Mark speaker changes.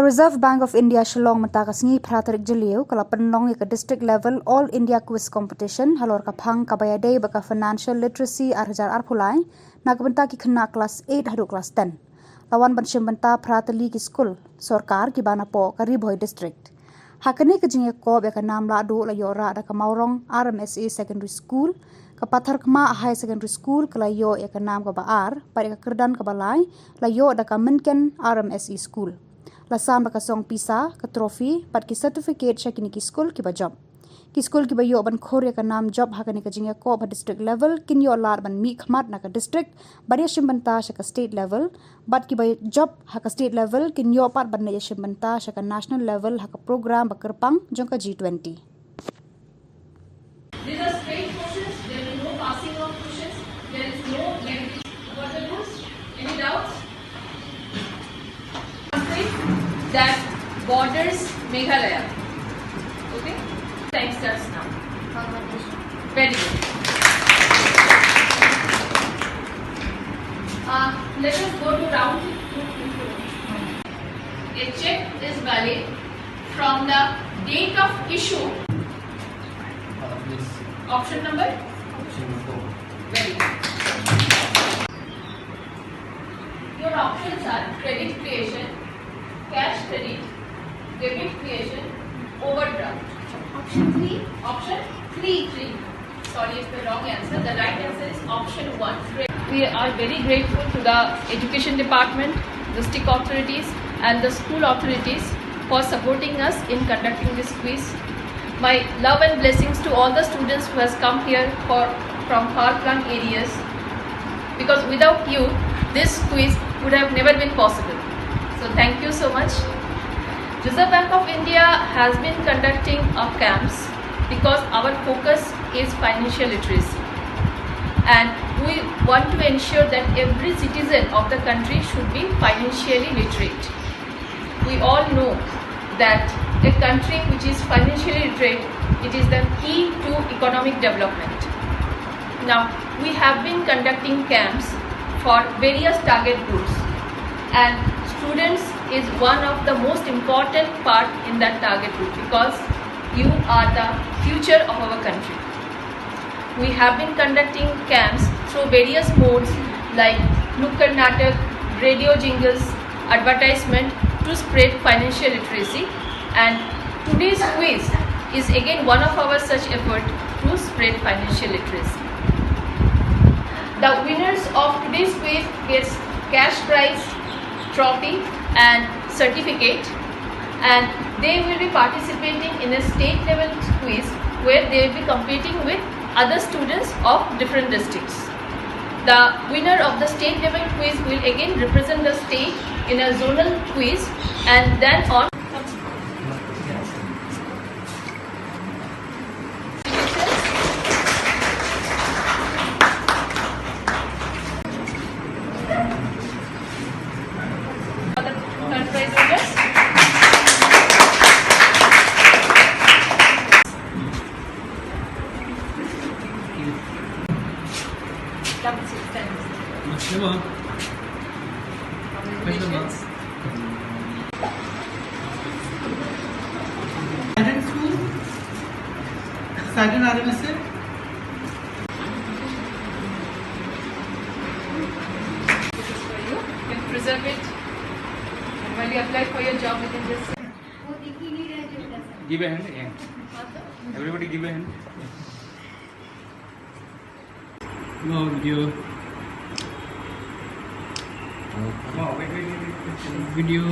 Speaker 1: Reserve Bank of India Shillong matakas ngi pratarik jeliu kala penlong ke district level All India Quiz Competition halor kapang kabayade baka financial literacy arjar arpulai nagbenta ki khna class 8 hadu class 10 lawan banshim benta pratali ki Skul sorkar ki bana po kari Bhoi district hakane ke jinge ko be ka nam la do la yora da kamaurong RMSA secondary school kapathar kma high secondary school kala yo ya ka nam ka baar pare ka kerdan ka balai la yo da ka menken RMSE school Lasam baka song pisa ka trophy pat ki certificate shakini ki Skul ki ba job ki Skul ki ba yo ban khore ka nam job hakani ka jinga ko ba district level kin yo lar ban mi khmat na ka district bariya shimbanta shaka state level bat ki ba job haka state level kin yo pat ban na shimbanta shaka national level haka program bakarpang jongka G20
Speaker 2: These are straight questions. There is no passing of questions. There is no negative. What are the rules? Any doubts? That borders Meghalaya. Okay? Time starts now. Very good. Let us go to round 2. A check is valid from the date of issue. Option number?
Speaker 3: Option 4.
Speaker 2: Very good. Your options are credit creation, cash credit, debit creation, overdraft.
Speaker 4: Option 3.
Speaker 2: Option 3. Sorry, it's the wrong answer. The right answer is option 1. We are very grateful to the Education Department, district authorities and the school authorities for supporting us in conducting this quiz. My love and blessings to all the students who has come here from far-flung areas, because without you, this quiz would have never been possible. So thank you so much. Reserve Bank of India has been conducting our camps because our focus is financial literacy. And we want to ensure that every citizen of the country should be financially literate. We all know that a country which is financially literate, it is the key to economic development. Now, we have been conducting camps for various target groups, and students is one of the most important part in that target group because you are the future of our country. We have been conducting camps through various modes like Nukkad Natak, radio jingles, advertisement to spread financial literacy, and today's quiz is again one of our such effort to spread financial literacy. The winners of today's quiz gets cash prize, trophy and certificate, and they will be participating in a state level quiz where they will be competing with other students of different districts. The winner of the state level quiz will again represent the state in a zonal quiz, and then on third prize winners. Congratulations.
Speaker 5: School, second RMSA.
Speaker 2: This is for you. You can preserve it, and while you apply for your job, you can just.
Speaker 3: Give a hand. Yeah. Everybody give a hand. No video. Oh, wait. Video.